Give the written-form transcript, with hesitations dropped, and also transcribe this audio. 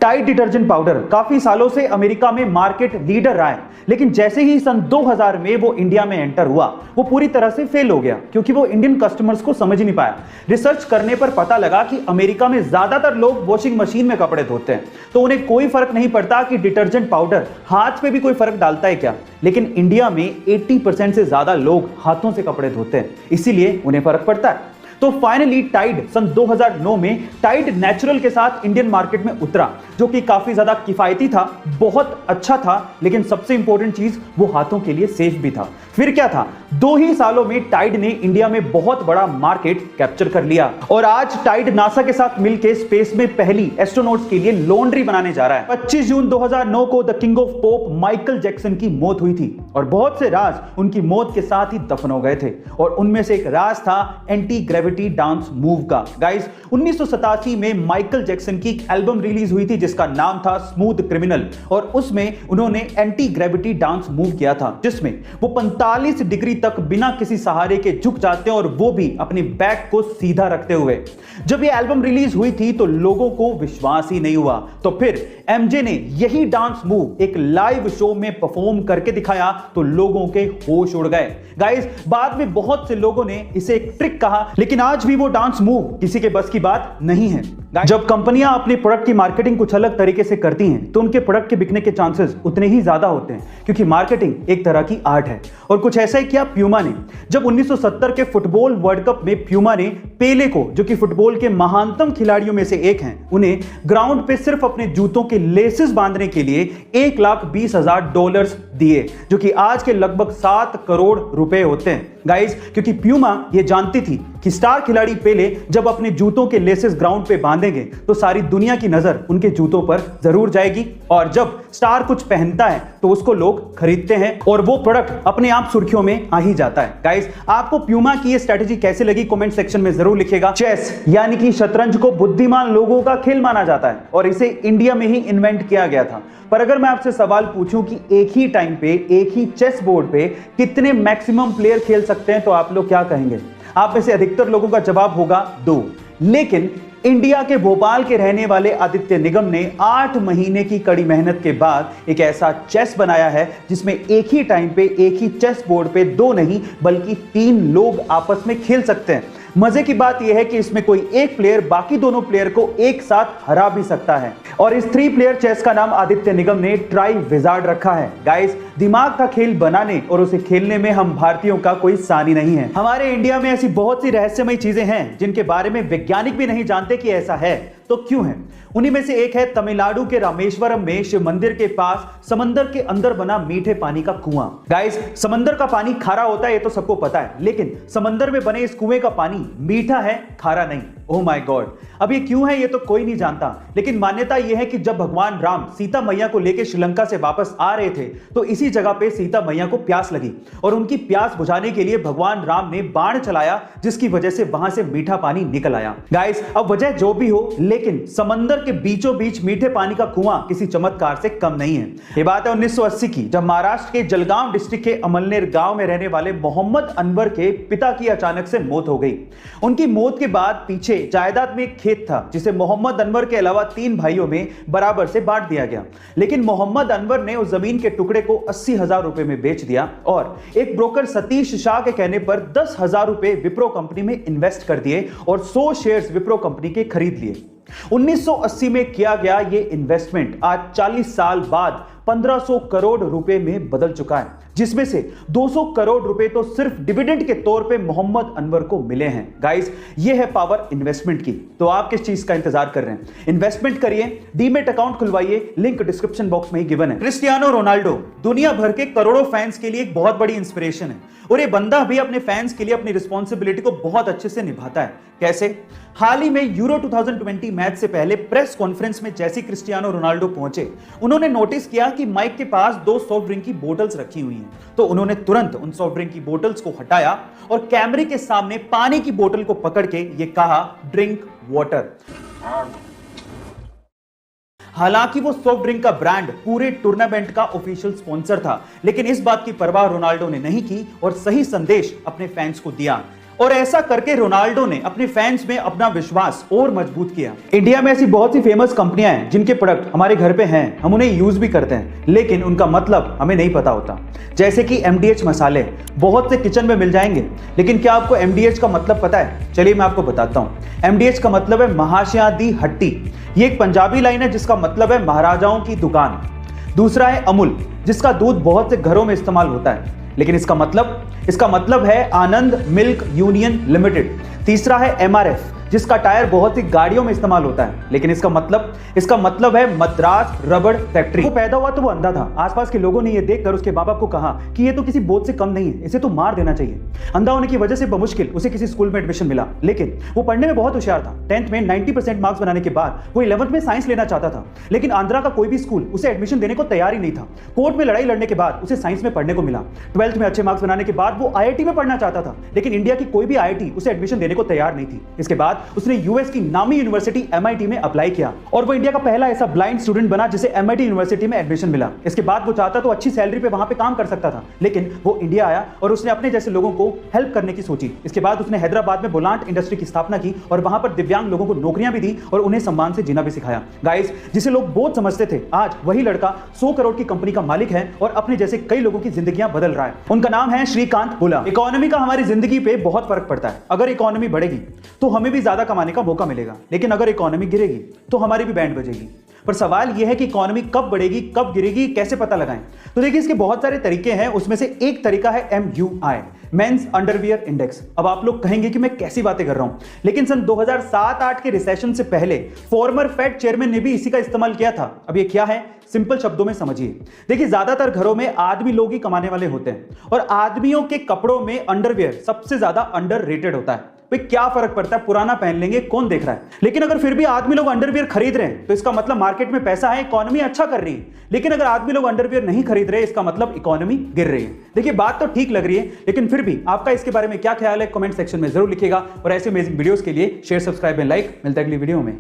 Tide detergent powder काफी सालों से अमेरिका में मार्केट लीडर रहा है, लेकिन जैसे ही सन 2000 में वो इंडिया में एंटर हुआ वो पूरी तरह से फेल हो गया क्योंकि वो इंडियन कस्टमर्स को समझ नहीं पाया। रिसर्च करने पर पता लगा कि अमेरिका में ज्यादातर लोग वॉशिंग मशीन में कपड़े धोते हैं, तो उन्हें कोई फर्क नहीं पड़ता कि डिटर्जेंट पाउडर हाथ पे भी कोई फर्क डालता है क्या। लेकिन इंडिया में 80% से ज्यादा लोग हाथों से कपड़े धोते हैं, इसीलिए उन्हें फर्क पड़ता है। तो फाइनली टाइड सन 2009 में टाइड नेचुरल के साथ इंडियन मार्केट में उतरा, जो कि काफी ज्यादा किफायती था, बहुत अच्छा था, लेकिन सबसे इंपॉर्टेंट चीज वो हाथों के लिए सेफ भी था। फिर क्या था, 2 ही सालों में टाइड ने इंडिया में बहुत बड़ा मार्केट कैप्चर कर लिया और आज टाइड नासा के साथ मिलकर स्पेस में पहली एस्ट्रोनॉट्स के लिए लॉन्ड्री बनाने जा रहा है। 25 जून 2009 को the king of pop Michael Jackson की मौत हुई थी और बहुत से राज उनकी मौत के साथ ही दफन हो गए थे और उनमें से एक राज था एंटी ग्रेविटी डांस मूव का। गाइस, 1987 में माइकल जैक्सन की एक एल्बम रिलीज हुई थी जिसका नाम था स्मूथ क्रिमिनल और उसमें उन्होंने एंटी ग्रेविटी डांस मूव किया था, जिसमें वो 45 डिग्री तक बिना किसी सहारे के झुक जाते हैं और वो भी अपनी बैक को सीधा रखते हुए। जब ये एल्बम रिलीज हुई थी तो लोगों को विश्वास ही नहीं हुआ, तो फिर एमजे ने यही डांस मूव एक लाइव शो में परफॉर्म करके दिखाया तो लोगों के होश उड़ गए। गाइस, बाद में बहुत से लोगों ने इसे एक ट्रिक कहा, लेकिन आज भी वो डांस मूव किसी के बस की बात नहीं है। जब कंपनियां अपने प्रोडक्ट की मार्केटिंग कुछ अलग तरीके से करती हैं तो उनके प्रोडक्ट के बिकने के चांसेस उतने ही ज्यादा होते हैं, क्योंकि मार्केटिंग एक तरह की आर्ट है। और कुछ ऐसा ही किया प्यूमा ने। जब 1970 के फुटबॉल वर्ल्ड कप में प्यूमा ने पेले को, जो कि फुटबॉल के महानतम खिलाड़ियों में से एक हैं, उन्हें ग्राउंड पे सिर्फ अपने जूतों के लेसेस बांधने के लिए $1,20,000 दिए, जो कि आज के लगभग 7 करोड़ रुपए होते हैं। गाइस, क्योंकि प्यूमा ये जानती थी कि स्टार खिलाड़ी पेले जब अपने जूतों के लेसेस ग्राउंड पे बांधेंगे तो सारी दुनिया की नजर उनके जूतों पर जरूर जाएगी और जब स्टार कुछ पहनता है तो उसको लोग खरीदते हैं और वो प्रोडक्ट अपने आप सुर्खियों में आ ही जाता है। गाइस, आपको प्यूमा की ये स्ट्रेटजी कैसे लगी कमेंट सेक्शन में जरूर लिखिएगा। चेस यानी कि शतरंज को बुद्धिमान लोगों का खेल माना जाता है और इसे इंडिया में ही इन्वेंट किया गया था। पर अगर मैं आपसे सवाल पूछूं कि एक ही टाइम पे एक ही चेस बोर्ड पे कितने मैक्सिमम प्लेयर खेल सकते हैं तो आप लोग क्या कहेंगे? आप में से अधिकतर लोगों का जवाब होगा 2। लेकिन इंडिया के भोपाल के रहने वाले आदित्य निगम ने 8 महीने की कड़ी मेहनत के बाद एक ऐसा चेस बनाया है जिसमें एक ही टाइम पे एक ही चेस बोर्ड पे 2 नहीं बल्कि 3 लोग आपस में खेल सकते हैं। मजे की बात यह है कि इसमें कोई एक प्लेयर बाकी दोनों प्लेयर को एक साथ हरा भी सकता है और इस 3 प्लेयर चेस का नाम आदित्य निगम ने ट्राई विजार्ड रखा है। गाइस, दिमाग का खेल बनाने और उसे खेलने में हम भारतीयों का कोई सानी नहीं है। हमारे इंडिया में ऐसी बहुत सी रहस्यमयी चीजें हैं जिनके बारे में वैज्ञानिक भी नहीं जानते कि ऐसा है, तो क्यों है? उन्हीं में से एक है तमिलनाडु के रामेश्वरम में शिव मंदिर के पास समंदर के अंदर बना मीठे पानी का कुआं। गाइस, समंदर का पानी खारा होता है ये तो सबको पता है, लेकिन समंदर में बने इस कुएं का पानी मीठा है, खारा नहीं। ओह माय गॉड, अब ये क्यों है ये तो कोई नहीं जानता, लेकिन मान्यता यह है कि जब भगवान राम सीता मैया को लेकर श्रीलंका से वापस आ रहे थे तो इसी जगह पे सीता मैया को प्यास लगी और उनकी प्यास बुझाने के लिए भगवान राम ने बाण चलाया, जिसकी वजह से वहां से मीठा पानी निकल आया। गाइस, अब वजह जो भी हो, लेकिन समंदर के बीचों बीच मीठे पानी का कुआं किसी चमत्कार से कम नहीं है। ये बात है 1980 की, जब महाराष्ट्र के जलगांव डिस्ट्रिक्ट के अमलनेर गांव में रहने वाले मोहम्मद अनवर के पिता की अचानक से मौत हो गई। उनकी मौत के बाद पीछे जायदाद में एक खेत था जिसे मोहम्मद अनवर के अलावा 3 भाइयों में बराबर से बांट दिया गया, लेकिन मोहम्मद अनवर ने उस जमीन के टुकड़े को 80,000 रुपए में बेच दिया और एक ब्रोकर सतीश शाह के कहने पर 10,000 रुपए विप्रो कंपनी में इन्वेस्ट कर दिए और 100 शेयर्स विप्रो कंपनी के खरीद लिए। 1980 में किया गया यह इन्वेस्टमेंट आज 40 साल बाद 1500 करोड़ रुपए में बदल चुका है, जिसमें से 200 करोड़ रुपए तो सिर्फ डिविडेंड के तौर पे मोहम्मद अनवर को मिले हैं। गाइस, ये है पावर इन्वेस्टमेंट की। तो आप किस चीज का इंतजार कर रहे हैं? इन्वेस्टमेंट करिए, डीमेट अकाउंट खुलवाइए, लिंक डिस्क्रिप्शन बॉक्स में ही गिवन है। क्रिस्टियानो रोनाल्डो दुनिया भर के करोड़ों फैंस के लिए एक बहुत बड़ी इंस्पिरेशन है और ये बंदा भी अपने फैंस के लिए अपनी रिस्पॉन्सिबिलिटी को बहुत अच्छे से निभाता है। कैसे? हाल ही में यूरो 2020 मैच से पहले प्रेस कॉन्फ्रेंस में जैसे क्रिस्टियानो रोनाल्डो पहुंचे, उन्होंने नोटिस किया कि माइक के पास 2 सॉफ्ट ड्रिंक की बोतल्स रखी हुई हैं, तो उन्होंने तुरंत उन सॉफ्ट ड्रिंक की बोतल्स को हटाया और कैमरे के सामने पानी की बोतल को पकड़ के ये कहा, ड्रिंक वाटर। हालांकि वो सॉफ्ट ड्रिंक का ब्रांड पूरे टूर्नामेंट का ऑफिशियल स्पॉन्सर था, लेकिन इस बात की परवाह रोनाल्डो ने नहीं की और सही संदेश अपने फैंस को दिया और ऐसा करके रोनाल्डो ने अपने फैंस में अपना विश्वास और मजबूत किया। इंडिया में ऐसी बहुत सी फेमस कंपनियां हैं जिनके प्रोडक्ट हमारे घर पे हैं, हम उन्हें यूज भी करते हैं, लेकिन उनका मतलब हमें नहीं पता होता। जैसे कि MDH मसाले बहुत से किचन में मिल जाएंगे, लेकिन क्या आपको MDH का मतलब पता है? चलिए मैं आपको बताता हूं। MDH का मतलब है महाशया दी हट्टी। ये एक पंजाबी लाइन है जिसका मतलब है महाराजाओं की दुकान। दूसरा है अमूल, जिसका दूध बहुत से घरों में इस्तेमाल होता है, लेकिन इसका मतलब है आनंद मिल्क यूनियन लिमिटेड। तीसरा है MRF, जिसका टायर बहुत सी गाड़ियों में इस्तेमाल होता है, लेकिन इसका मतलब है मद्रास रबड़ फैक्ट्री। वो पैदा हुआ तो वो अंधा था। आसपास के लोगों ने ये देखकर उसके बाप को कहा कि ये तो किसी बोझ से कम नहीं है, इसे तो मार देना चाहिए। अंधा होने की वजह से बमुश्किल उसे किसी स्कूल में एडमिशन मिला, लेकिन वो पढ़ने में बहुत होशियार था। 10th में 90% मार्क्स बनाने के बाद वो 11th में साइंस लेना चाहता था, लेकिन आंध्रा का कोई भी स्कूल उसे एडमिशन देने को तैयार ही नहीं था। कोर्ट में लड़ाई लड़ने के बाद उसे साइंस में पढ़ने को मिला। 12th में अच्छे मार्क्स बनाने के बाद वो IIT में पढ़ना चाहता था, लेकिन इंडिया की कोई भी IIT उसे एडमिशन देने को तैयार नहीं थी। इसके बाद उसने यूएस की नामी यूनिवर्सिटी MIT में अप्लाई किया और वो इंडिया का पहला ऐसा ब्लाइंड स्टूडेंट बना जिसे MIT यूनिवर्सिटी में एडमिशन मिला। इसके बाद वो चाहता तो अच्छी सैलरी पे वहां पे काम कर सकता था, लेकिन वो इंडिया आया और उसने अपने जैसे लोगों को हेल्प करने की सोची। इसके बाद उसने हैदराबाद में बोलांट इंडस्ट्री की स्थापना की और वहां पर दिव्यांग लोगों को नौकरियां भी दी और उन्हें सम्मान से जीना भी सिखाया। गाइस, जिसे लोग बोझ समझते थे, आज वही लड़का 100 करोड़ की कंपनी का मालिक है और अपने जैसे कई लोगों की जिंदगियां बदल रहा है। उनका नाम है श्रीकांत बुला। इकोनॉमी का हमारी जिंदगी पे बहुत फर्क पड़ता है। अगर इकोनॉमी बढ़ेगी तो हमें भी ज्यादा कमाने का मौका मिलेगा, लेकिन अगर इकोनॉमी गिरेगी तो हमारी भी बैंड बजेगी। पर सवाल यह है कि इकोनॉमी कब बढ़ेगी, कब गिरेगी, कैसे पता लगाएं? तो देखिए, इसके बहुत सारे तरीके हैं। उसमें से एक तरीका है MUI, मेंस अंडरवियर इंडेक्स। अब आप लोग कहेंगे कि मैं कैसी बातें कर रहा हूं, लेकिन सन 2007-8 के रिसेशन से पहले फॉर्मर फेड चेयरमैन ने भी इसी का इस्तेमाल किया था। अब ये क्या है, सिंपल शब्दों में समझिए। देखिए, ज्यादातर घरों में आदमी लोग ही कमाने वाले होते हैं और आदमियों के कपड़ों में अंडरवियर सबसे ज्यादा अंडररेटेड होता है। भाई क्या फर्क पड़ता है, पुराना पहन लेंगे, कौन देख रहा है। लेकिन अगर फिर भी आदमी लोग अंडरवियर खरीद रहे हैं तो इसका मतलब मार्केट में पैसा है, इकोनॉमी अच्छा कर रही है। लेकिन अगर आदमी लोग अंडरवियर नहीं खरीद रहे, इसका मतलब इकोनॉमी गिर रही है। देखिए, बात तो ठीक लग रही है, लेकिन फिर भी आपका इसके बारे में क्या ख्याल है, कमेंट सेक्शन में जरूर लिखिएगा। और ऐसे अमेजिंग वीडियोस के लिए शेयर, सब्सक्राइब एंड लाइक। मिलता है अगली वीडियो में।